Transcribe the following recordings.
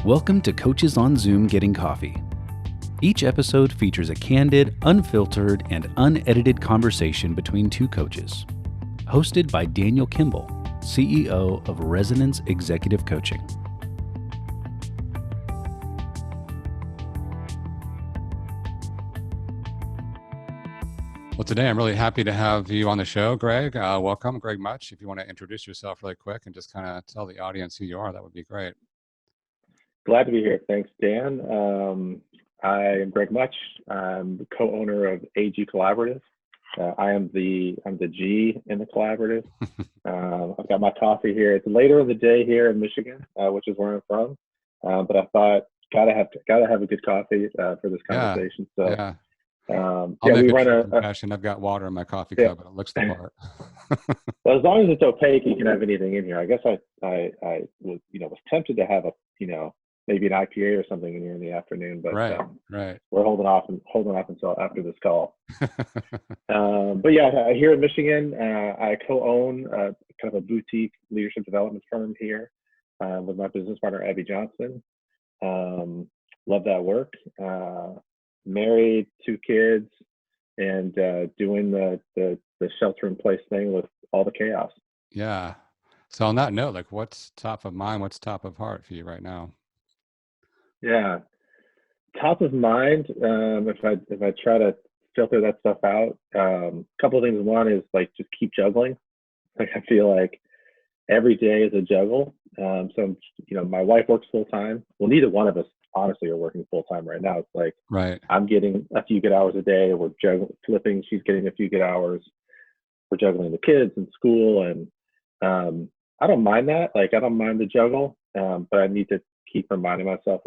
Welcome to Coaches on Zoom Getting Coffee. Each episode features a candid, unfiltered, and unedited conversation between two coaches. Hosted by Daniel Kimball, CEO of Resonance Executive Coaching. Well, today I'm really happy to have you on the show, Greg. Welcome, Greg Mutch. If you want to introduce yourself really quick and just kind of tell the audience who you are, that would be great. Glad to be here. Thanks, Dan. I am Greg Mutch. I'm the co-owner of AG Collaborative. I'm the G in the collaborative. I've got my coffee here. It's later in the day here in Michigan, which is where I'm from. But I thought gotta have a good coffee for this conversation. I'll we make run a confession. I've got water in my coffee cup, and it looks the part. Well, as long as it's opaque, you can have anything in here. I guess I was tempted to have maybe an IPA or something in here in the afternoon, but right. We're holding off until after this call. But yeah, here in Michigan, I co-own kind of a boutique leadership development firm here with my business partner Abby Johnson. Love that work. Married, 2 kids, and doing the shelter in place thing with all the chaos. Yeah. So on that note, what's top of mind? What's top of heart for you right now? Yeah, top of mind. If I try to filter that stuff out, a couple of things. One is just keep juggling. I feel like every day is a juggle. So my wife works full time. Well, neither one of us honestly are working full time right now. It's right. I'm getting a few good hours a day. We're juggling, flipping. She's getting a few good hours. We're juggling the kids and school, and I don't mind that. I don't mind the juggle, but I need to keep reminding myself,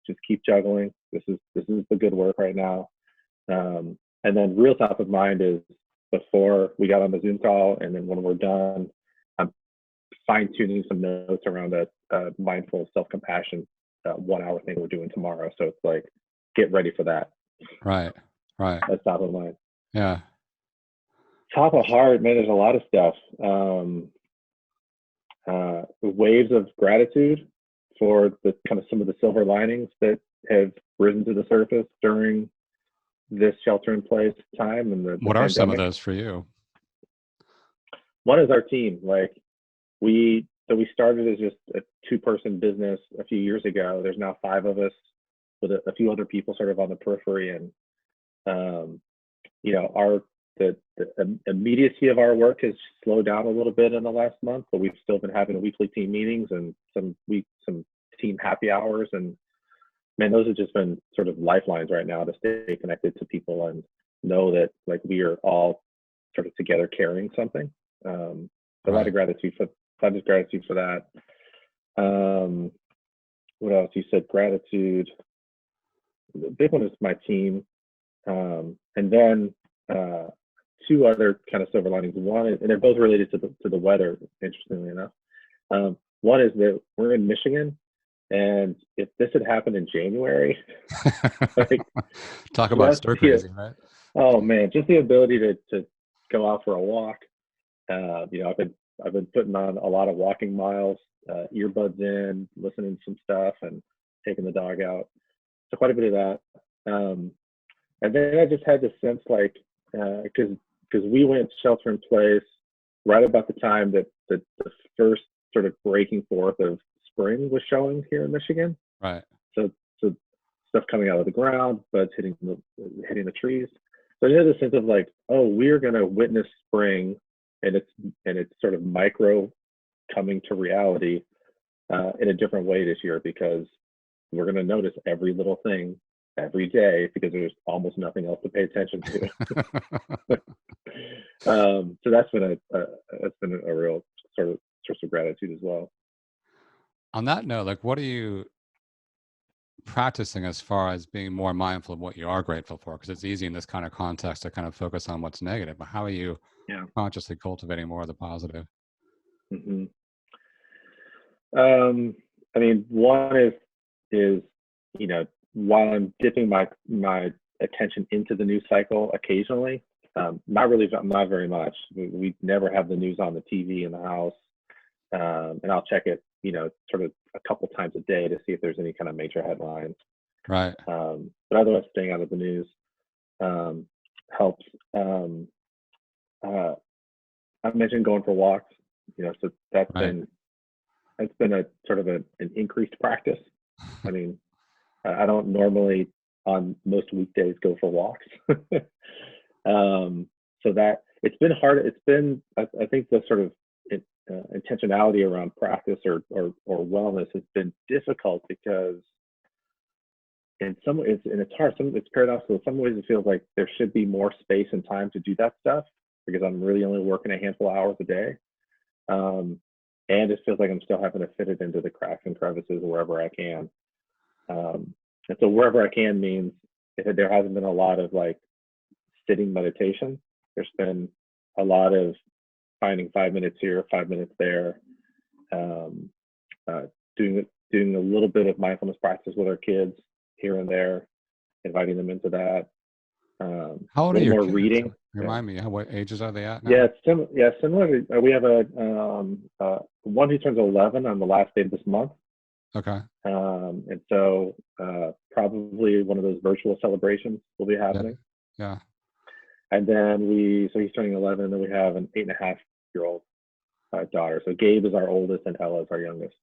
just keep juggling. This is the good work right now. And then real top of mind is before we got on the Zoom call, and then when we're done, I'm fine tuning some notes around a mindful self-compassion 1 hour thing we're doing tomorrow. So it's get ready for that. Right. That's top of mind. Yeah. Top of heart, man, there's a lot of stuff. Waves of gratitude for the kind of some of the silver linings that have risen to the surface during this shelter in place time. And what are some of those for you? One is our team. We started as just a 2-person business a few years ago. There's now 5 of us with a few other people sort of on the periphery. And, the immediacy of our work has slowed down a little bit in the last month, but we've still been having weekly team meetings and some team happy hours. And man, those have just been sort of lifelines right now to stay connected to people and know that we are all sort of together carrying something. A lot of gratitude for that. What else? You said gratitude. The big one is my team. And then 2 other kind of silver linings. One is, and they're both related to the weather, interestingly enough. One is that we're in Michigan, and if this had happened in January, talk about stir crazy, right? Oh man, just the ability to go out for a walk. I've been putting on a lot of walking miles, earbuds in, listening to some stuff, and taking the dog out. So quite a bit of that. And then I just had this sense, because we went shelter in place right about the time that the first sort of breaking forth of spring was showing here in Michigan. Right. So stuff coming out of the ground, buds hitting the trees. So I had a sense of we're going to witness spring, and it's sort of micro coming to reality in a different way this year, because we're going to notice every little thing every day because there's almost nothing else to pay attention to. So that's been a real sort of source of gratitude as well. On that note, what are you practicing as far as being more mindful of what you are grateful for? Because it's easy in this kind of context to kind of focus on what's negative, but how are you consciously cultivating more of the positive? Mm-hmm. One is while I'm dipping my attention into the news cycle occasionally, not very much. We never have the news on the TV in the house, and I'll check it sort of a couple times a day to see if there's any kind of major headlines. Right. But otherwise, staying out of the news helps. I mentioned going for walks, so that's been a sort of an increased practice. I mean, I don't normally on most weekdays go for walks. So that it's been hard. It's been, I think the sort of intentionality around practice or wellness has been difficult because in some ways, and it's hard, it's paradoxical. In some ways it feels like there should be more space and time to do that stuff because I'm really only working a handful of hours a day. And it feels like I'm still having to fit it into the cracks and crevices wherever I can. And so wherever I can means if there hasn't been a lot of like sitting meditation, there's been a lot of finding 5 minutes here, 5 minutes there, doing a little bit of mindfulness practice with our kids here and there, inviting them into that. How old are your kids? Reading. Remind me, what ages are they at now? Yeah, similar. We have a one who turns 11 on the last day of this month. Okay. And so probably one of those virtual celebrations will be happening. Yeah. And then so he's turning 11, and then we have an 8.5-year-old daughter. So Gabe is our oldest and Ella is our youngest.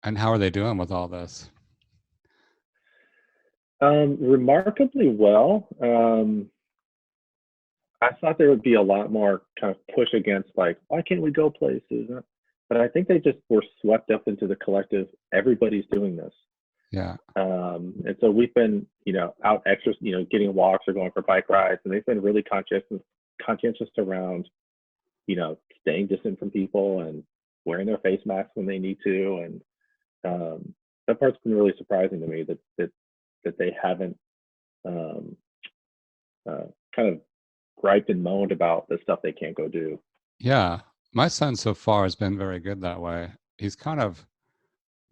And how are they doing with all this? Remarkably well. I thought there would be a lot more kind of push against like, why can't we go places? But I think they just were swept up into the collective. Everybody's doing this. Yeah. And so we've been, out extra, getting walks or going for bike rides, and they've been really conscientious around, staying distant from people and wearing their face masks when they need to. And that part's been really surprising to me that they haven't kind of griped and moaned about the stuff they can't go do. Yeah. My son so far has been very good that way. He's kind of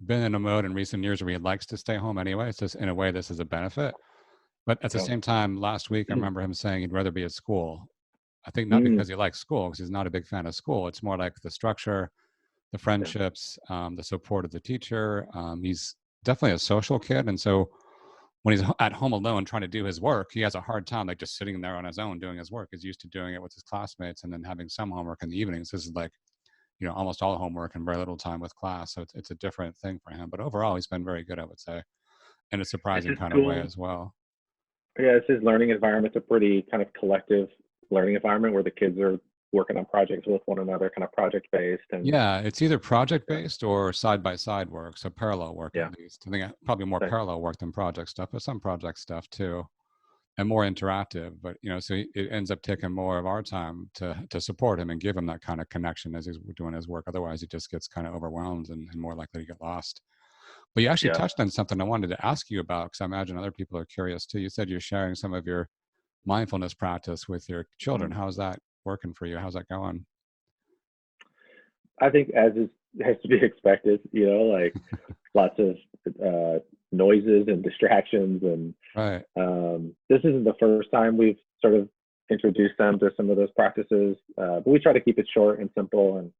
been in a mode in recent years where he likes to stay home anyway. It's just in a way, this is a benefit. But at the same time, last week, I remember him saying he'd rather be at school. I think not because he likes school, because he's not a big fan of school. It's more like the structure, the friendships, the support of the teacher. He's definitely a social kid. And so when he's at home alone trying to do his work, he has a hard time like just sitting there on his own doing his work. He's used to doing it with his classmates and then having some homework in the evenings. This is like, almost all homework and very little time with class. So it's a different thing for him. But overall, he's been very good, I would say, in a surprising kind of way as well. Yeah, it's his learning environment's a pretty kind of collective learning environment where the kids are working on projects with one another, kind of project-based. And yeah, it's either project-based or side-by-side work, so parallel work at least. I think probably more parallel work than project stuff, but some project stuff too, and more interactive. But so it ends up taking more of our time to support him and give him that kind of connection as he's doing his work. Otherwise, he just gets kind of overwhelmed and more likely to get lost. But you actually touched on something I wanted to ask you about, because I imagine other people are curious too. You said you're sharing some of your mindfulness practice with your children. How's that working for you? How's that going? I think as has to be expected, like lots of noises and distractions. And this isn't the first time we've sort of introduced them to some of those practices, but we try to keep it short and simple. And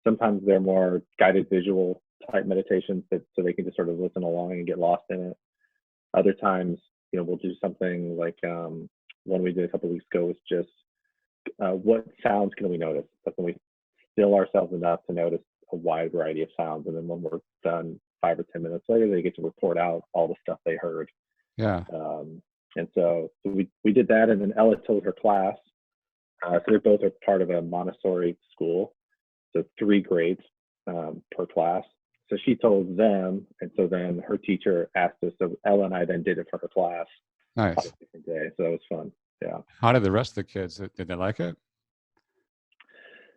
sometimes they're more guided visual type meditations so they can just sort of listen along and get lost in it. Other times, we'll do something like one we did a couple of weeks ago was just what sounds can we notice? That's when we still ourselves enough to notice a wide variety of sounds. And then when we're done 5 or 10 minutes later, they get to report out all the stuff they heard. Yeah. And so we did that. And then Ella told her class. So they both are part of a Montessori school. So 3 grades per class. So she told them, and so then her teacher asked us. So Ella and I then did it for her class. Nice. On a different day. So that was fun. Yeah. How did the rest of the kids? Did they like it?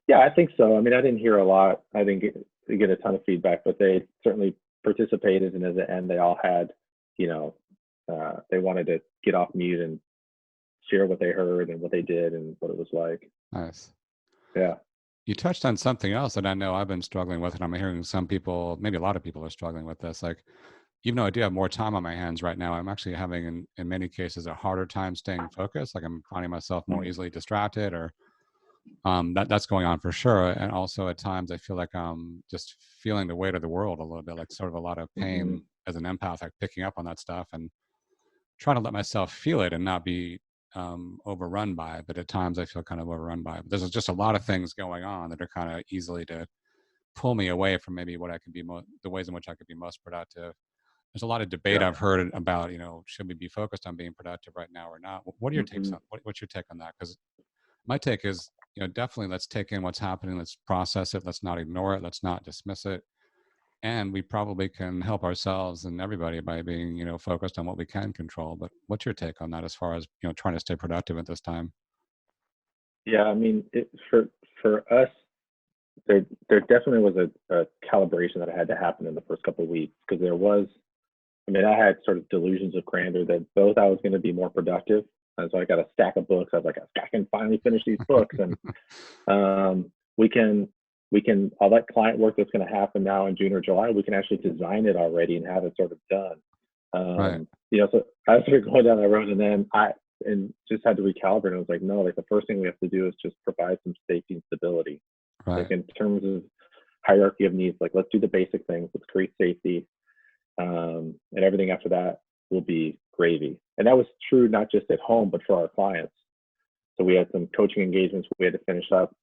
Yeah, I think so. I mean, I didn't hear a lot. I didn't get a ton of feedback, but they certainly participated. And at the end, they all had, they wanted to get off mute and share what they heard and what they did and what it was like. Nice. Yeah. You touched on something else that I know I've been struggling with, and I'm hearing some people, maybe a lot of people are struggling with this. Like, even though I do have more time on my hands right now, I'm actually having, in many cases, a harder time staying focused. Like I'm finding myself more easily distracted or That's going on for sure. And also at times I feel like I'm just feeling the weight of the world a little bit, like sort of a lot of pain as an empath, like picking up on that stuff and trying to let myself feel it and not be overrun by it. But at times I feel kind of overrun by it. But there's just a lot of things going on that are kind of easily to pull me away from maybe what I could be, the ways in which I could be most productive. There's a lot of debate I've heard about, should we be focused on being productive right now or not? What are your takes on, what's your take on that? Because my take is, definitely let's take in what's happening. Let's process it. Let's not ignore it. Let's not dismiss it. And we probably can help ourselves and everybody by being, focused on what we can control. But what's your take on that as far as, trying to stay productive at this time? Yeah, I mean, for us, there definitely was a calibration that had to happen in the first couple of weeks, because I had sort of delusions of grandeur that both I was going to be more productive. And so I got a stack of books. I was like, I can finally finish these books. And we can, all that client work that's going to happen now in June or July, we can actually design it already and have it sort of done. Right. So I started going down that road, and then and just had to recalibrate. I was like, no, like the first thing we have to do is just provide some safety and stability. Right. Like in terms of hierarchy of needs, like let's do the basic things. Let's create safety. And everything after that will be gravy. And that was true not just at home, but for our clients. So we had some coaching engagements we had to finish up.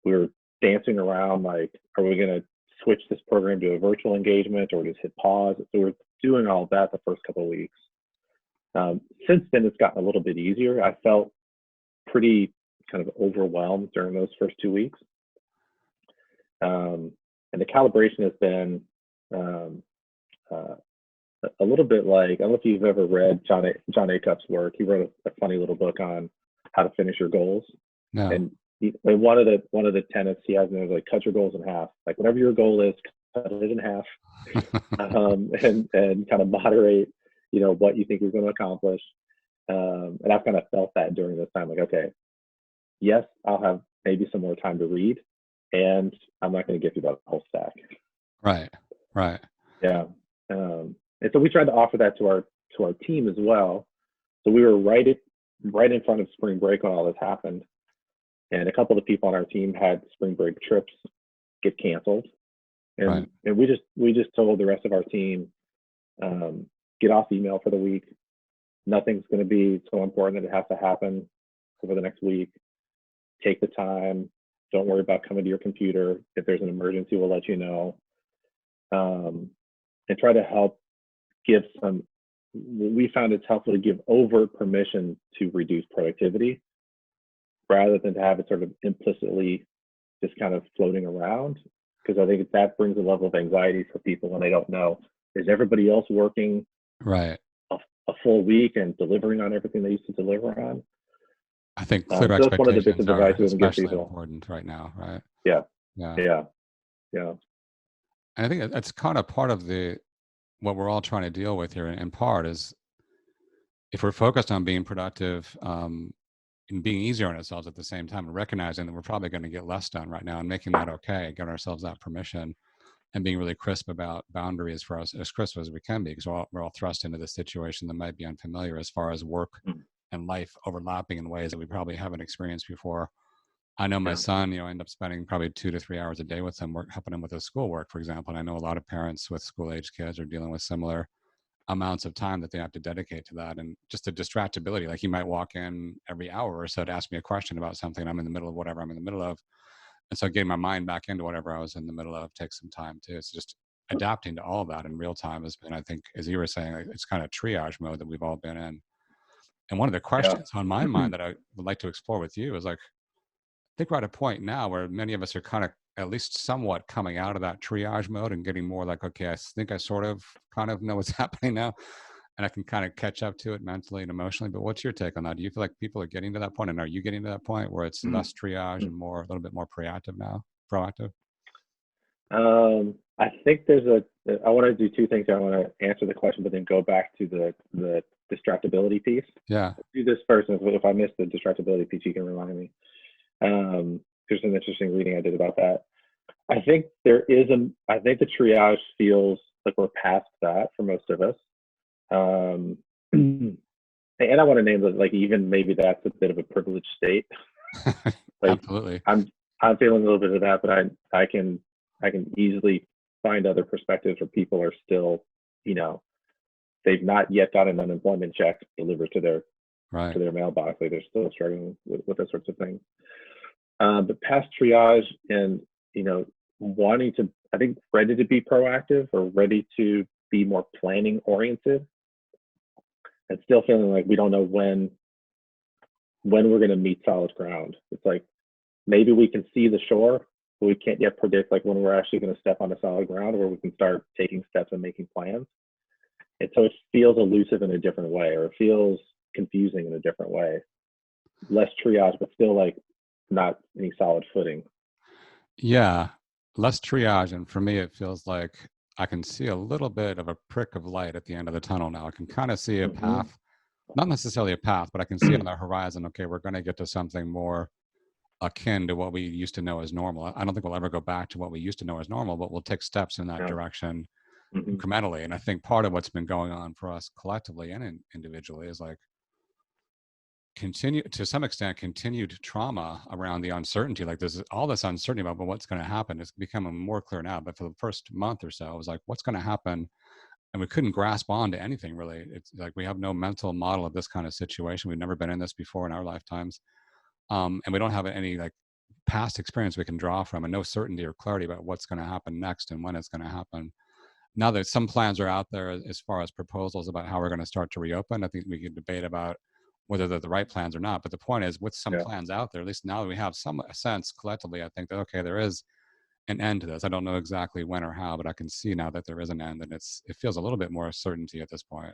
We were dancing around like, are we going to switch this program to a virtual engagement or just hit pause? So we're doing all that the first couple of weeks. Since then, it's gotten a little bit easier. I felt pretty kind of overwhelmed during those first 2 weeks. And the calibration has been a little bit like, I don't know if you've ever read John Acup's work. He wrote a funny little book on how to finish your goals. No. And one of the tenets he has in there is like, cut your goals in half. Like whatever your goal is, cut it in half, and kind of moderate, what you think you're going to accomplish. And I've kind of felt that during this time. Like, okay, yes, I'll have maybe some more time to read, and I'm not going to get through that whole stack. Right. Yeah. And so we tried to offer that to our team as well. So we were right in front of spring break when all this happened, and a couple of people on our team had spring break trips get canceled, and we just told the rest of our team, get off email for the week. Nothing's going to be so important that it has to happen over the next week. Take the time. Don't worry about coming to your computer. If there's an emergency, we'll let you know. And try to help give some, we found it's helpful to give overt permission to reduce productivity rather than to have it sort of implicitly just kind of floating around. Because I think that brings a level of anxiety for people when they don't know, is everybody else working a full week and delivering on everything they used to deliver on? I think clear expectations one of the bits of advice are especially important right now, right? Yeah. And I think that's kind of part of what we're all trying to deal with here in part is if we're focused on being productive and being easier on ourselves at the same time and recognizing that we're probably going to get less done right now and making that okay, giving ourselves that permission and being really crisp about boundaries for us, as crisp as we can be, because we're all thrust into this situation that might be unfamiliar as far as work and life overlapping in ways that we probably haven't experienced before. I know my son, end up spending probably 2 to 3 hours a day with him, helping him with his schoolwork, for example. And I know a lot of parents with school-age kids are dealing with similar amounts of time that they have to dedicate to that. And just the distractibility, like he might walk in every hour or so to ask me a question about something. I'm in the middle of whatever I'm in the middle of. And so getting my mind back into whatever I was in the middle of takes some time too. It's just adapting to all of that in real time has been, I think, as you were saying, it's kind of triage mode that we've all been in. And one of the questions on my mind that I would like to explore with you is like, I think we're at a point now where many of us are kind of at least somewhat coming out of that triage mode and getting more like, okay, I think I sort of kind of know what's happening now and I can kind of catch up to it mentally and emotionally. But what's your take on that? Do you feel like people are getting to that point, and are you getting to that point where it's less triage and a little bit more proactive now? Proactive? I think I want to do two things. I want to answer the question, but then go back to the distractibility piece. Yeah. Let's do this first. If I missed the distractibility piece, you can remind me. There's some interesting reading I did about that. I think the triage feels like we're past that for most of us. And I want to name it, like, even maybe that's a bit of a privileged state Like Absolutely. I'm feeling a little bit of that, but I can easily find other perspectives where people are still, they've not yet got an unemployment check delivered to their mailbox. Like they're still struggling with those sorts of things. But past triage and, wanting to, I think, ready to be proactive or ready to be more planning oriented, and still feeling like we don't know when we're going to meet solid ground. It's like maybe we can see the shore, but we can't yet predict like when we're actually going to step onto solid ground where we can start taking steps and making plans. And so it feels elusive in a different way, or it feels confusing in a different way. Less triage, but still like not any solid footing. Yeah, less triage. And for me, it feels like I can see a little bit of a prick of light at the end of the tunnel now. I can kind of see a path, not necessarily a path, but I can see on the horizon, okay, we're going to get to something more akin to what we used to know as normal. I don't think we'll ever go back to what we used to know as normal, but we'll take steps in that direction incrementally. And I think part of what's been going on for us collectively and individually is like to some extent continued trauma around the uncertainty. Like there's all this uncertainty about what's going to happen. It's becoming more clear now, but for the first month or so, I was like, what's going to happen? And we couldn't grasp on to anything really. It's like we have no mental model of this kind of situation. We've never been in this before in our lifetimes. And we don't have any like past experience we can draw from, and no certainty or clarity about what's going to happen next and when it's going to happen. Now that some plans are out there as far as proposals about how we're going to start to reopen, I think we could debate about whether they're the right plans or not. But the point is, with some plans out there, at least now that we have some sense collectively, I think that, okay, there is an end to this. I don't know exactly when or how, but I can see now that there is an end, and it feels a little bit more certainty at this point.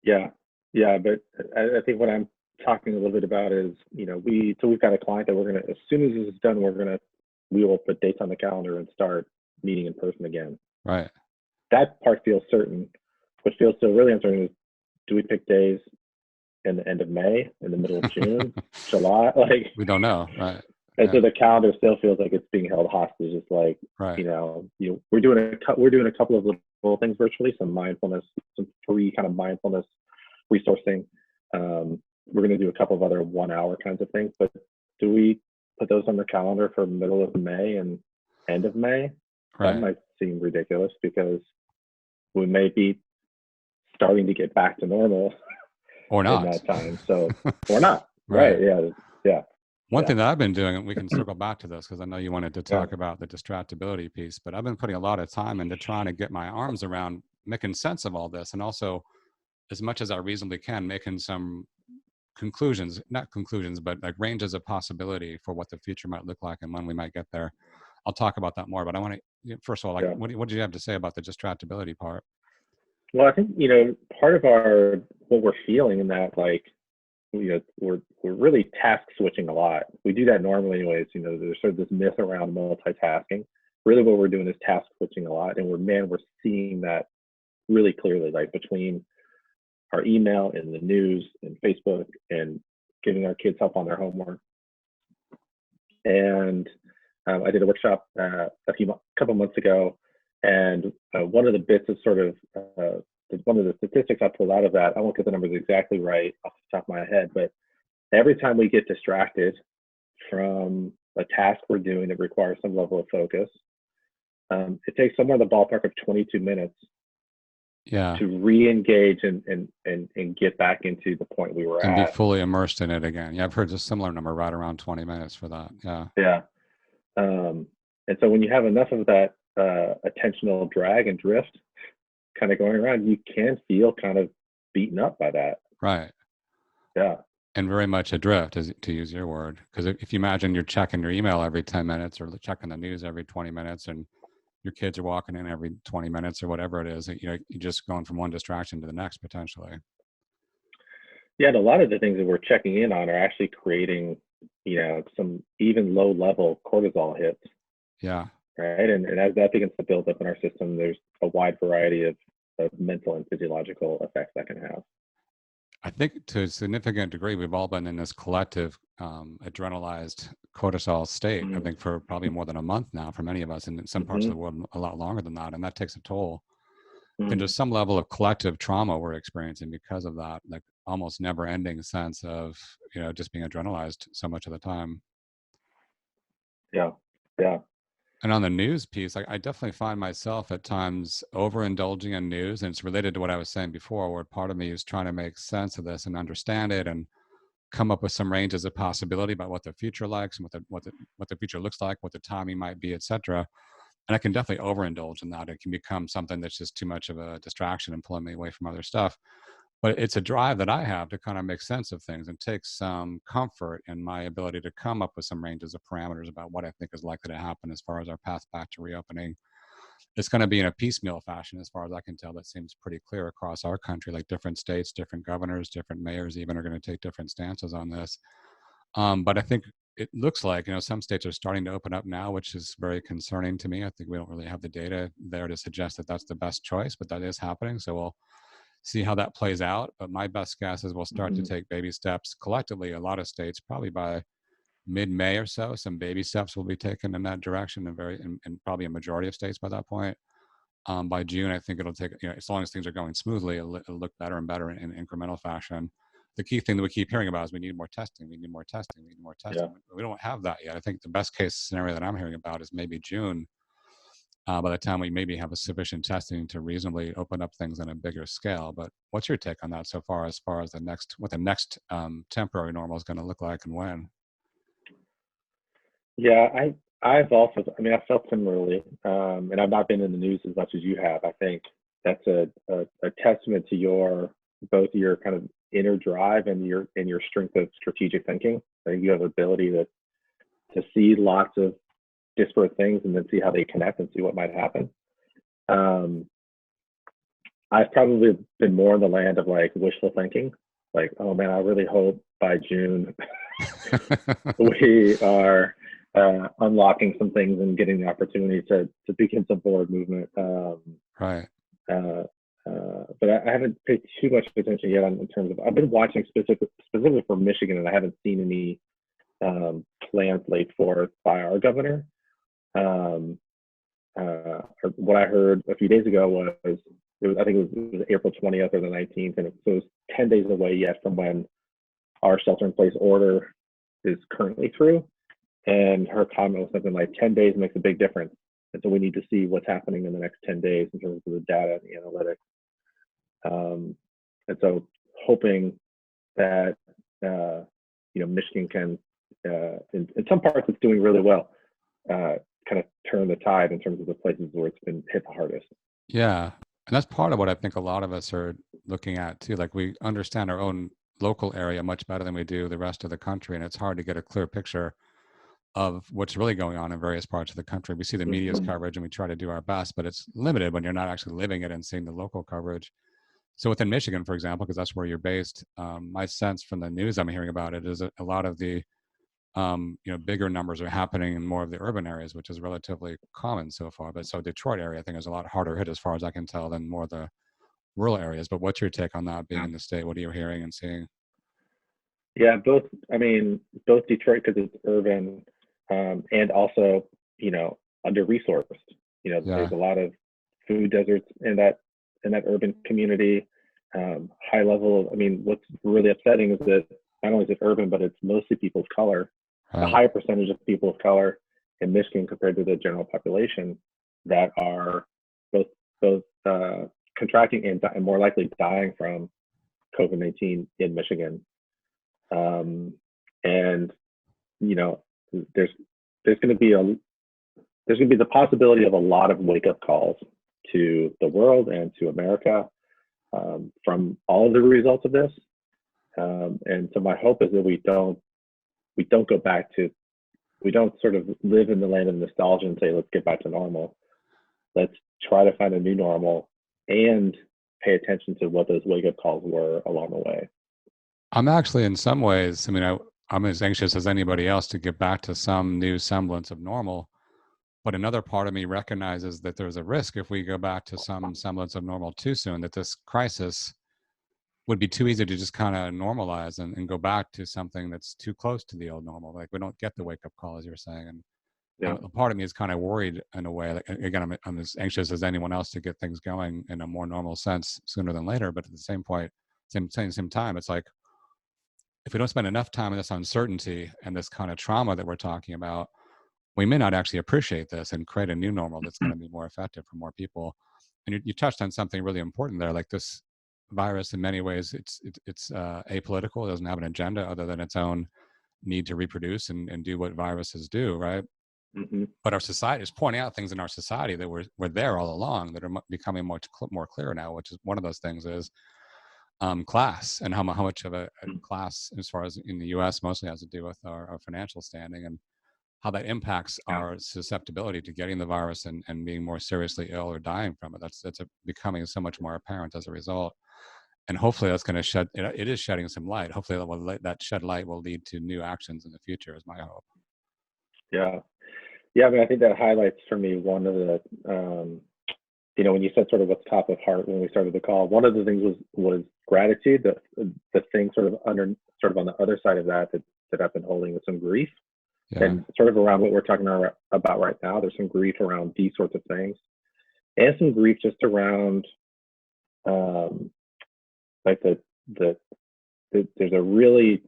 Yeah. But I think what I'm talking a little bit about is, we've got a client that we're going to, as soon as this is done, we will put dates on the calendar and start meeting in person again. Right. That part feels certain. What feels still really uncertain is, do we pick days in the end of May, in the middle of June, July? Like we don't know. Right. And so the calendar still feels like it's being held hostage. It's like, we're doing a couple of little things virtually, some mindfulness, some free kind of mindfulness resourcing. We're going to do a couple of other 1 hour kinds of things, but do we put those on the calendar for middle of May and end of May? That might seem ridiculous because we may be starting to get back to normal or not in that time. So, or not. Right. Yeah. One thing that I've been doing, and we can circle back to this because I know you wanted to talk about the distractibility piece, but I've been putting a lot of time into trying to get my arms around making sense of all this, and also, as much as I reasonably can, making some not conclusions, but like ranges of possibility for what the future might look like and when we might get there. I'll talk about that more, but I want to, first of all, what did you have to say about the distractibility part? Well, I think, part of what we're feeling in that, like, we're really task switching a lot. We do that normally anyways. There's sort of this myth around multitasking. Really what we're doing is task switching a lot. And we're seeing that really clearly, like between our email and the news and Facebook and giving our kids help on their homework. And I did a workshop a couple months ago. And one of the bits of sort of, one of the statistics I pulled out of that, I won't get the numbers exactly right off the top of my head, but every time we get distracted from a task we're doing that requires some level of focus, it takes somewhere in the ballpark of 22 minutes to re-engage and get back into the point we were at. And be fully immersed in it again. Yeah, I've heard a similar number, right around 20 minutes for that. Yeah. And so when you have enough of that attentional drag and drift kind of going around, you can feel kind of beaten up by that. Right. Yeah. And very much adrift, to use your word. Because if you imagine you're checking your email every 10 minutes or checking the news every 20 minutes and your kids are walking in every 20 minutes or whatever it is, you're just going from one distraction to the next potentially. Yeah, and a lot of the things that we're checking in on are actually creating, some even low level cortisol hits. Yeah. Right. And as that begins to build up in our system, there's a wide variety of mental and physiological effects that can have. I think to a significant degree, we've all been in this collective adrenalized cortisol state, I think for probably more than a month now for many of us, and in some parts of the world a lot longer than that. And that takes a toll. And just some level of collective trauma we're experiencing because of that. Like almost never ending sense of, just being adrenalized so much of the time. Yeah. Yeah. And on the news piece, I definitely find myself at times overindulging in news. And it's related to what I was saying before, where part of me is trying to make sense of this and understand it and come up with some ranges of possibility about what the future likes and what the future looks like, what the timing might be, et cetera. And I can definitely overindulge in that. It can become something that's just too much of a distraction and pulling me away from other stuff. But it's a drive that I have to kind of make sense of things and take some comfort in my ability to come up with some ranges of parameters about what I think is likely to happen as far as our path back to reopening. It's going to be in a piecemeal fashion, as far as I can tell. That seems pretty clear across our country. Like different states, different governors, different mayors even are going to take different stances on this. But I think it looks like, some states are starting to open up now, which is very concerning to me. I think we don't really have the data there to suggest that that's the best choice, but that is happening. So we'll see how that plays out. But my best guess is we'll start to take baby steps collectively. A lot of states, probably by mid-May or so, some baby steps will be taken in that direction, and probably a majority of states by that point. By June, I think it'll take, as long as things are going smoothly, it'll look better and better in incremental fashion. The key thing that we keep hearing about is we need more testing. We need more testing. We need more testing. Yeah. We don't have that yet. I think the best case scenario that I'm hearing about is maybe June. By the time we maybe have a sufficient testing to reasonably open up things on a bigger scale. But what's your take on that so far, as what the next temporary normal is going to look like and when? Yeah, I've felt similarly, and I've not been in the news as much as you have. I think that's a testament to both your kind of inner drive and your strength of strategic thinking. I think you have the ability to see lots of disparate things and then see how they connect and see what might happen. I've probably been more in the land of like wishful thinking, like, oh man, I really hope by June we are unlocking some things and getting the opportunity to begin some forward movement. Right. But I haven't paid too much attention yet in terms of, I've been watching specifically for Michigan, and I haven't seen any plans laid forth by our governor. What I heard a few days ago was, I think it was April 20th or the 19th, and it was 10 days away yet from when our shelter-in-place order is currently through. And her comment was something like 10 days makes a big difference. And so we need to see what's happening in the next 10 days in terms of the data and the analytics. And so hoping that, Michigan can, in some parts it's doing really well, kind of turn the tide in terms of the places where it's been hit the hardest. Yeah. And that's part of what I think a lot of us are looking at too. Like, we understand our own local area much better than we do the rest of the country. And it's hard to get a clear picture of what's really going on in various parts of the country. We see the media's coverage and we try to do our best, but it's limited when you're not actually living it and seeing the local coverage. So within Michigan, for example, because that's where you're based, my sense from the news I'm hearing about it is a lot of the bigger numbers are happening in more of the urban areas, which is relatively common so far. But so Detroit area, I think, is a lot harder hit as far as I can tell than more of the rural areas. But what's your take on that being in the state? What are you hearing and seeing? Yeah, both Detroit, because it's urban, and also, under-resourced. There's a lot of food deserts in that urban community. High level, what's really upsetting is that not only is it urban, but it's mostly people of color. Right. A higher percentage of people of color in Michigan compared to the general population that are both contracting and more likely dying from COVID-19 in Michigan. And there's going to be the possibility of a lot of wake-up calls to the world and to America from all of the results of this. And so my hope is that we don't sort of live in the land of nostalgia and say, let's get back to normal. Let's try to find a new normal and pay attention to what those wake-up calls were along the way. I'm actually, in some ways, I'm as anxious as anybody else to get back to some new semblance of normal. But another part of me recognizes that there's a risk if we go back to some semblance of normal too soon, that this crisis would be too easy to just kind of normalize and go back to something that's too close to the old normal. Like, we don't get the wake-up call, as you're saying. And a part of me is kind of worried in a way. Like, again, I'm as anxious as anyone else to get things going in a more normal sense sooner than later. But at the same point, same time, it's like, if we don't spend enough time in this uncertainty and this kind of trauma that we're talking about, we may not actually appreciate this and create a new normal that's going to be more effective for more people. And you touched on something really important there, like this virus in many ways, it's apolitical. It doesn't have an agenda other than its own need to reproduce and do what viruses do, right? Mm-hmm. But our society is pointing out things in our society that were there all along that are becoming much more clear now, which is one of those things is class, and how much of a class, as far as in the US, mostly has to do with our financial standing, and how that impacts our susceptibility to getting the virus and being more seriously ill or dying from it. That's becoming so much more apparent as a result. And hopefully that's going to it is shedding some light. Hopefully that shed light will lead to new actions in the future, is my hope. Yeah. I mean, I think that highlights for me one of the, when you said sort of what's top of heart when we started the call, one of the things was gratitude. The thing sort of on the other side of that I've been holding with some grief. Yeah. And sort of around what we're talking about right now, there's some grief around these sorts of things, and some grief just around, like there's a really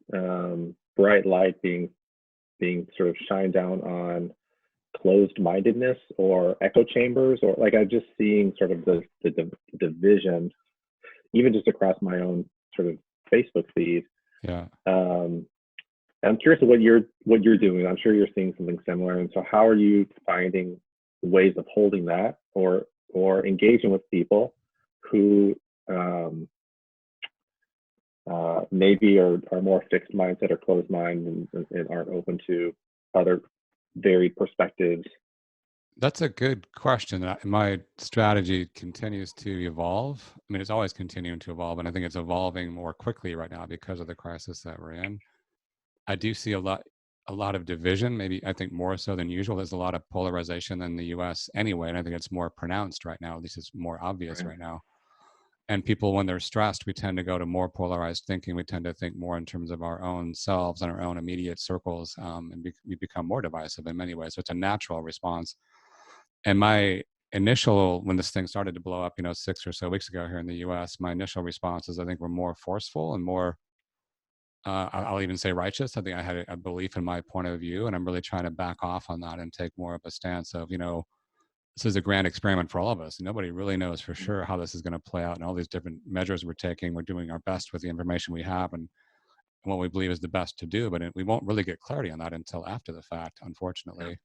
bright light being sort of shined down on closed-mindedness or echo chambers, or like I'm just seeing sort of the division, even just across my own sort of Facebook feed. Yeah. I'm curious what you're doing. I'm sure you're seeing something similar. And so how are you finding ways of holding that or engaging with people who maybe are more fixed mindset or closed mind and aren't open to other varied perspectives? That's a good question. My strategy continues to evolve. I mean, it's always continuing to evolve, and I think it's evolving more quickly right now because of the crisis that we're in. I do see a lot of division, maybe I think more so than usual. There's a lot of polarization in the US anyway, and I think it's more pronounced right now. At least it's more obvious right now. And people, when they're stressed, we tend to go to more polarized thinking. We tend to think more in terms of our own selves and our own immediate circles, and we become more divisive in many ways. So it's a natural response. And my initial, when this thing started to blow up, 6 or so weeks ago here in the US, my initial responses, I think, were more forceful and more, I'll even say righteous. I think I had a belief in my point of view, and I'm really trying to back off on that and take more of a stance of, this is a grand experiment for all of us. Nobody really knows for sure how this is going to play out, and all these different measures we're taking. We're doing our best with the information we have and what we believe is the best to do, but we won't really get clarity on that until after the fact, unfortunately.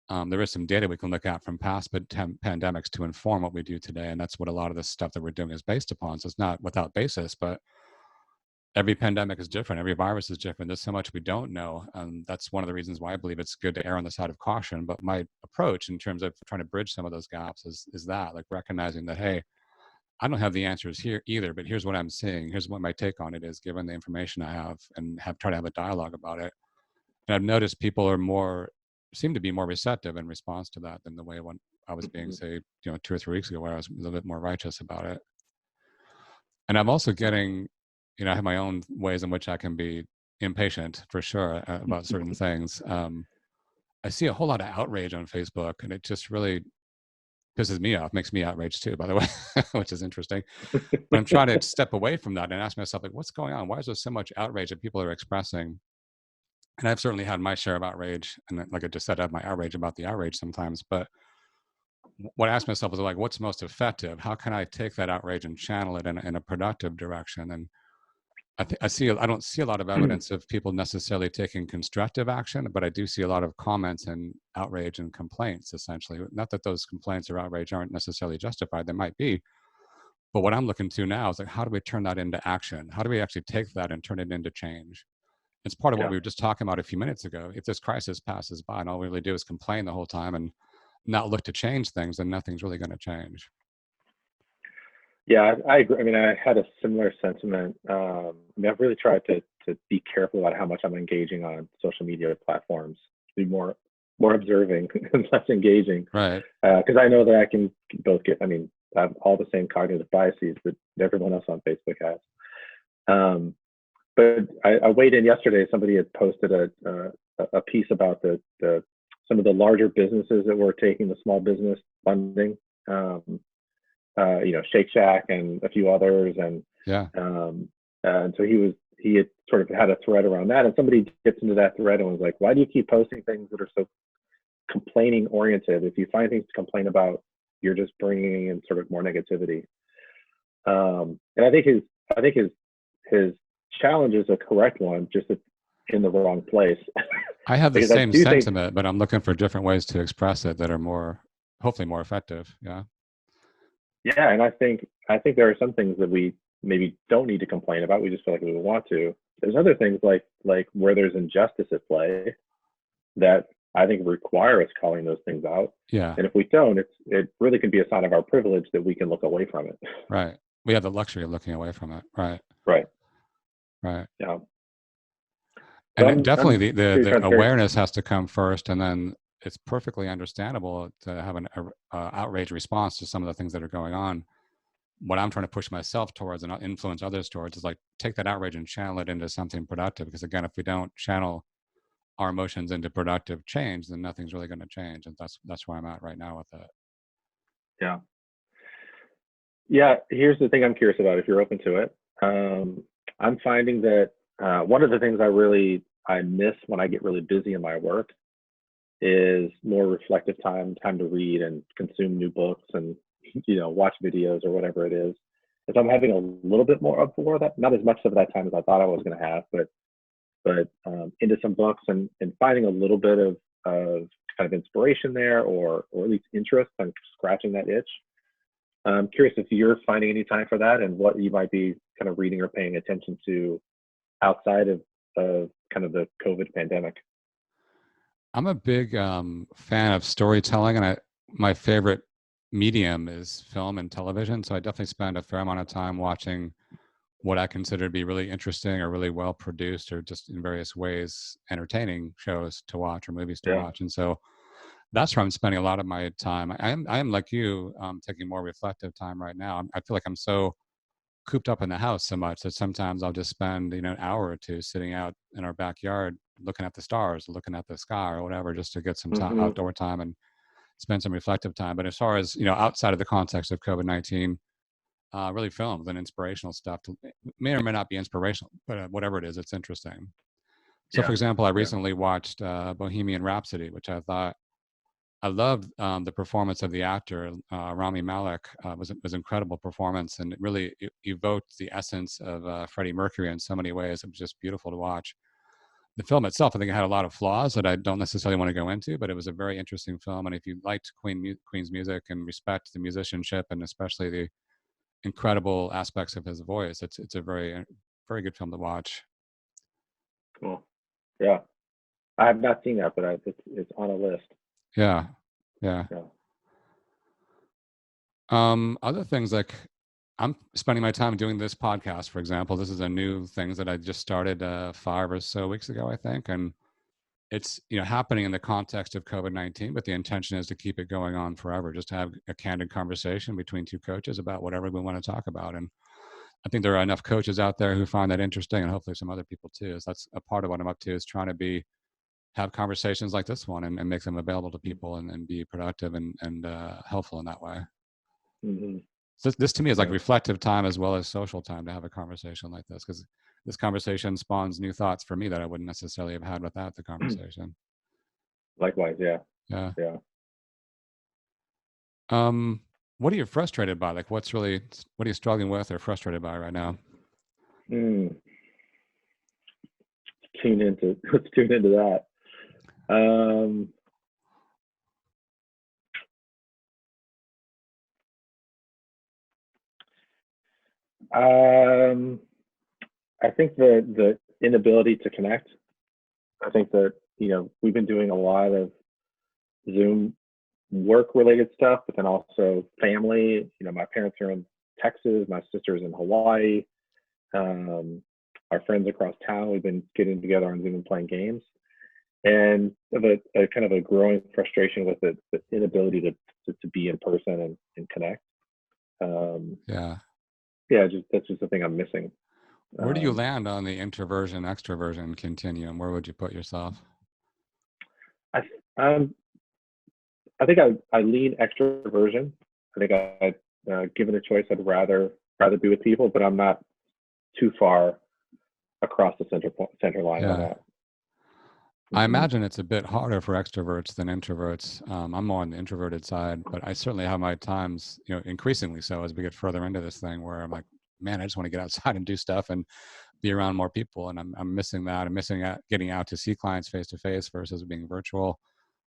There is some data we can look at from past pandemics to inform what we do today, and that's what a lot of this stuff that we're doing is based upon. So it's not without basis, but every pandemic is different. Every virus is different. There's so much we don't know. That's one of the reasons why I believe it's good to err on the side of caution. But my approach in terms of trying to bridge some of those gaps is that, like, recognizing that, hey, I don't have the answers here either, but here's what I'm seeing. Here's what my take on it is, given the information I have, and try to have a dialogue about it. And I've noticed people seem to be more receptive in response to that than the way when I was being, say, 2 or 3 weeks ago, where I was a little bit more righteous about it. And I'm also getting, I have my own ways in which I can be impatient, for sure, about certain things. I see a whole lot of outrage on Facebook, and it just really pisses me off, makes me outraged too, by the way, which is interesting. But I'm trying to step away from that and ask myself, like, what's going on? Why is there so much outrage that people are expressing? And I've certainly had my share of outrage, and like I just said, I have my outrage about the outrage sometimes. But what I ask myself is, like, what's most effective? How can I take that outrage and channel it in a productive direction? And I don't see a lot of evidence of people necessarily taking constructive action, but I do see a lot of comments and outrage and complaints, essentially. Not that those complaints or outrage aren't necessarily justified, they might be. But what I'm looking to now is, like, how do we turn that into action? How do we actually take that and turn it into change? It's part of what we were just talking about a few minutes ago. If this crisis passes by and all we really do is complain the whole time and not look to change things, then nothing's really going to change. Yeah, I agree. I mean, I had a similar sentiment. I've really tried to be careful about how much I'm engaging on social media platforms, be more observing and less engaging. Right. Because I know that I can both I have all the same cognitive biases that everyone else on Facebook has. But I weighed in yesterday. Somebody had posted a piece about some of the larger businesses that were taking the small business funding. Shake Shack and a few others, and And so he had sort of had a thread around that, and somebody gets into that thread and was like, why do you keep posting things that are so complaining oriented? If you find things to complain about, you're just bringing in sort of more negativity. And I think his challenge is a correct one, just in the wrong place. I have the same sentiment, but I'm looking for different ways to express it that are hopefully more effective. Yeah. Yeah, and I think there are some things that we maybe don't need to complain about. We just feel like we want to. There's other things like where there's injustice at play that I think require us calling those things out. Yeah. And if we don't, it really can be a sign of our privilege that we can look away from it. Right. We have the luxury of looking away from it. Right. Right. Right. Yeah. And definitely the awareness has to come first, and then it's perfectly understandable to have an outrage response to some of the things that are going on. What I'm trying to push myself towards and influence others towards is like, take that outrage and channel it into something productive. Because again, if we don't channel our emotions into productive change, then nothing's really going to change. And that's where I'm at right now with it. Yeah. Yeah. Here's the thing I'm curious about, if you're open to it. I'm finding that one of the things I miss when I get really busy in my work is more reflective time to read and consume new books and, watch videos or whatever it is. And so I'm having a little bit more of that, not as much of that time as I thought I was going to have, but into some books and finding a little bit of kind of inspiration there, or at least interest and scratching that itch. I'm curious if you're finding any time for that and what you might be kind of reading or paying attention to outside of kind of the COVID pandemic. I'm a big fan of storytelling, and my favorite medium is film and television. So I definitely spend a fair amount of time watching what I consider to be really interesting or really well produced or just in various ways entertaining shows to watch or movies to watch. And so that's where I'm spending a lot of my time. I am like you, taking more reflective time right now. I feel like I'm so cooped up in the house so much that sometimes I'll just spend, an hour or two sitting out in our backyard, looking at the stars, looking at the sky or whatever, just to get some time, outdoor time and spend some reflective time. But as far as, outside of the context of COVID-19, really films and inspirational stuff may or may not be inspirational, but whatever it is, it's interesting. So for example, I recently watched Bohemian Rhapsody, which I loved the performance of the actor, Rami Malek. Was an incredible performance, and it really evoked the essence of Freddie Mercury in so many ways. It was just beautiful to watch. The film itself, I think it had a lot of flaws that I don't necessarily want to go into, but it was a very interesting film. And if you liked Queen's music and respect the musicianship and especially the incredible aspects of his voice, it's a very, very good film to watch. Cool. Yeah. I have not seen that, but it's on a list. Yeah. Other things, like I'm spending my time doing this podcast, for example. This is a new thing that I just started 5 or so weeks ago, I think. And it's, happening in the context of COVID-19, but the intention is to keep it going on forever, just to have a candid conversation between two coaches about whatever we want to talk about. And I think there are enough coaches out there who find that interesting, and hopefully some other people too. So that's a part of what I'm up to, is trying to have conversations like this one and make them available to people and be productive and helpful in that way. Mm-hmm. So this to me is like reflective time as well as social time to have a conversation like this, because this conversation spawns new thoughts for me that I wouldn't necessarily have had without the conversation. Likewise. Yeah. What are you frustrated by? Like, what are you struggling with or frustrated by right now? Let's tune into that. I think the inability to connect. I think that, we've been doing a lot of Zoom work related stuff, but then also family. My parents are in Texas, my sister's in Hawaii. Our friends across town, we've been getting together on Zoom and playing games. And a kind of a growing frustration with the inability to be in person and connect. That's just the thing I'm missing. Where do you land on the introversion extroversion continuum? Where would you put yourself? I think I lean extroversion. I think given a choice, I'd rather be with people, but I'm not too far across the center line on that. I imagine it's a bit harder for extroverts than introverts. I'm more on the introverted side, but I certainly have my times, increasingly so as we get further into this thing, where I'm like, man, I just want to get outside and do stuff and be around more people. And I'm missing that. I'm missing getting out to see clients face to face versus being virtual.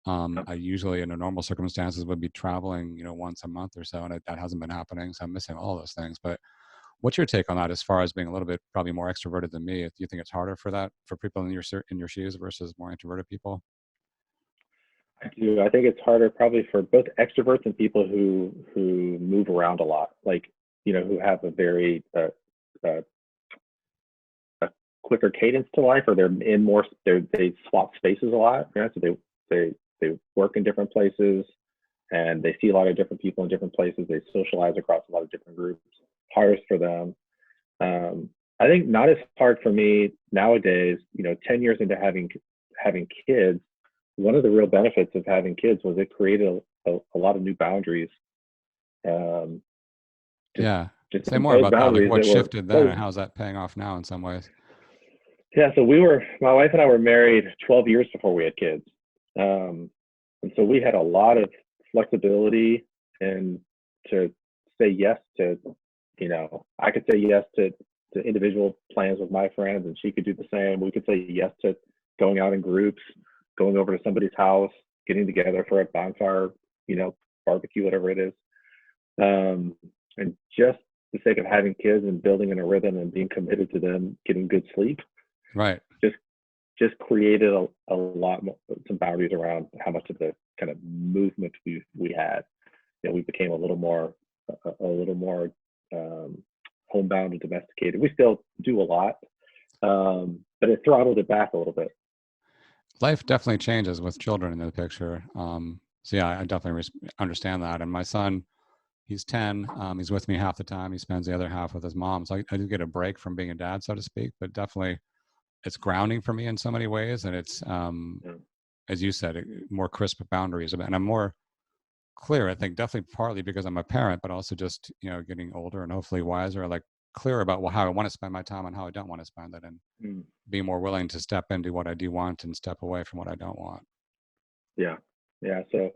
I usually, in normal circumstances, would be traveling, once a month or so, and that hasn't been happening. So I'm missing all those things. But what's your take on that, as far as being a little bit probably more extroverted than me? Do you think it's harder for people in your shoes versus more introverted people? I do. I think it's harder probably for both extroverts and people who move around a lot, like, who have a very a quicker cadence to life, or they're in more, they swap spaces a lot. So they work in different places, and they see a lot of different people in different places. They socialize across a lot of different groups. Hardest for them. I think not as hard for me nowadays. 10 years into having kids, one of the real benefits of having kids was it created a lot of new boundaries. Just say more about that. Like, what shifted then, and how's that paying off now in some ways? Yeah, so my wife and I were married 12 years before we had kids. And so we had a lot of flexibility and to say yes to, I could say yes to individual plans with my friends, and she could do the same. We could say yes to going out in groups, going over to somebody's house, getting together for a bonfire, barbecue, whatever it is. And just the sake of having kids and building in a rhythm and being committed to them getting good sleep. Right. Just created a lot more, some boundaries around how much of the kind of movement we had. We became a little more homebound and domesticated. We still do a lot, but it throttled it back a little bit. Life definitely changes with children in the picture. So yeah, I definitely understand that. And my son, he's 10. He's with me half the time. He spends the other half with his mom. So I do get a break from being a dad, so to speak, but definitely it's grounding for me in so many ways. And it's, as you said, more crisp boundaries. And I'm more clear, I think, definitely partly because I'm a parent, but also just, getting older and hopefully wiser, like clear about how I want to spend my time and how I don't want to spend it, and be more willing to step into what I do want and step away from what I don't want. Yeah. So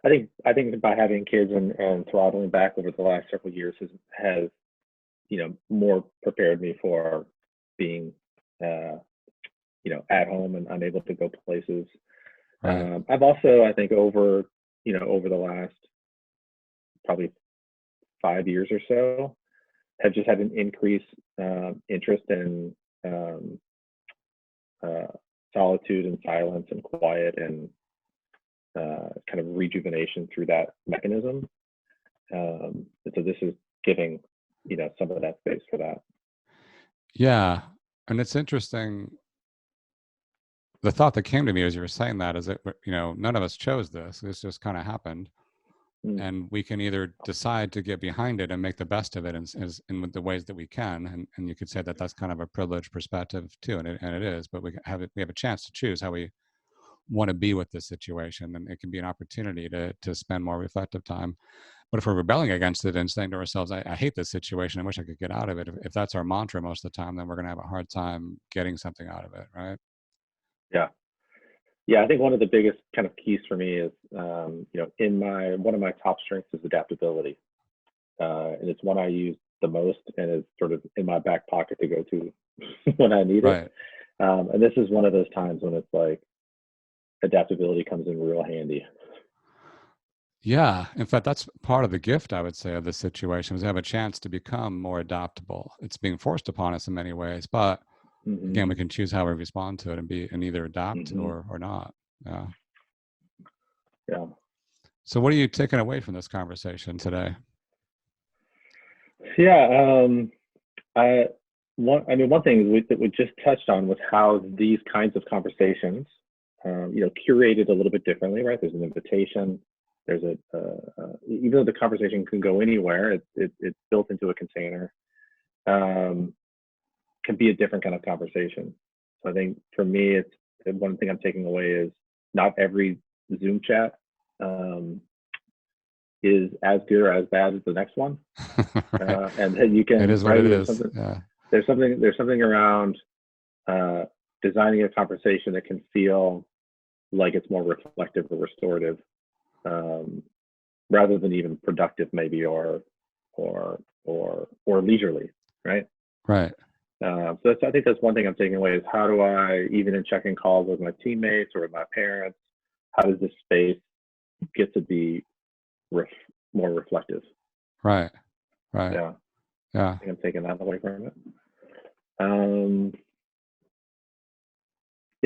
I think by having kids and throttling back over the last several years has more prepared me for being at home and unable to go places. Right. I've also, I think, over the last probably 5 years or so, have just had an increased interest in solitude and silence and quiet and kind of rejuvenation through that mechanism. And so this is giving, some of that space for that. Yeah. And it's interesting. The thought that came to me as you were saying that is that, none of us chose this. This just kind of happened. And we can either decide to get behind it and make the best of it in the ways that we can. And you could say that that's kind of a privileged perspective too. And it is, but we have a chance to choose how we want to be with this situation. And it can be an opportunity to spend more reflective time. But if we're rebelling against it and saying to ourselves, I hate this situation, I wish I could get out of it. If that's our mantra most of the time, then we're going to have a hard time getting something out of it, right? Yeah, I think one of the biggest kind of keys for me is, one of my top strengths is adaptability. And it's one I use the most and is sort of in my back pocket to go to when I need it. And this is one of those times when it's like adaptability comes in real handy. Yeah. In fact, that's part of the gift, I would say, of this situation, is to have a chance to become more adaptable. It's being forced upon us in many ways, but again, we can choose how we respond to it and either adapt or not. Yeah. So what are you taking away from this conversation today? Yeah. One thing that we just touched on was how these kinds of conversations, curated a little bit differently, right? There's an invitation. There's even though the conversation can go anywhere, it's built into a container. Can be a different kind of conversation. So I think for me, it's one thing I'm taking away is not every Zoom chat is as good or as bad as the next one. And then you can. It is what it is. Yeah. there's something around designing a conversation that can feel like it's more reflective or restorative, rather than even productive, maybe, or leisurely, right? Right. So I think that's one thing I'm taking away is how do I, even in checking calls with my teammates or with my parents, how does this space get to be more reflective? Right. Right. Yeah. Yeah. I think I'm taking that away from it.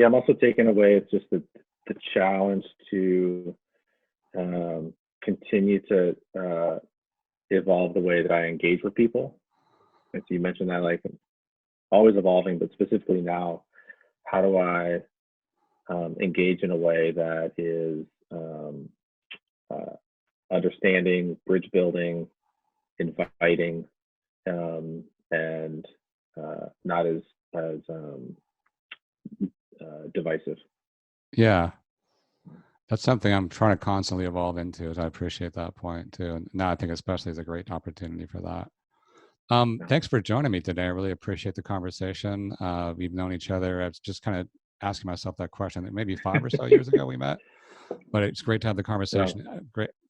I'm also taking away it's just the challenge to continue to evolve the way that I engage with people. As you mentioned that, like, always evolving, but specifically now, how do I engage in a way that is understanding, bridge building, inviting, and not as divisive. Yeah. That's something I'm trying to constantly evolve into, as I appreciate that point too. And now I think especially is a great opportunity for that. Thanks for joining me today. I really appreciate the conversation. We've known each other. I was just kind of asking myself that question. Maybe 5 or so years ago we met, but it's great to have the conversation. Yeah.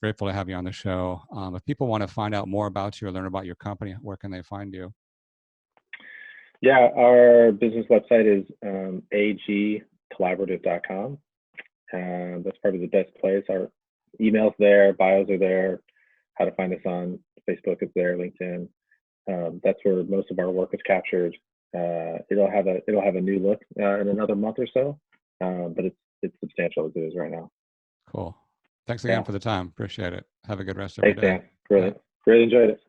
Grateful to have you on the show. If people want to find out more about you or learn about your company, where can they find you? Yeah, our business website is agcollaborative.com. That's probably the best place. Our email's there, bios are there. How to find us on Facebook is there, LinkedIn. That's where most of our work is captured. It'll have a new look in another month or so, but it's substantial as it is right now. Cool. Thanks again for the time. Appreciate it. Have a good rest of your day. Thanks, Dan. Really enjoyed it.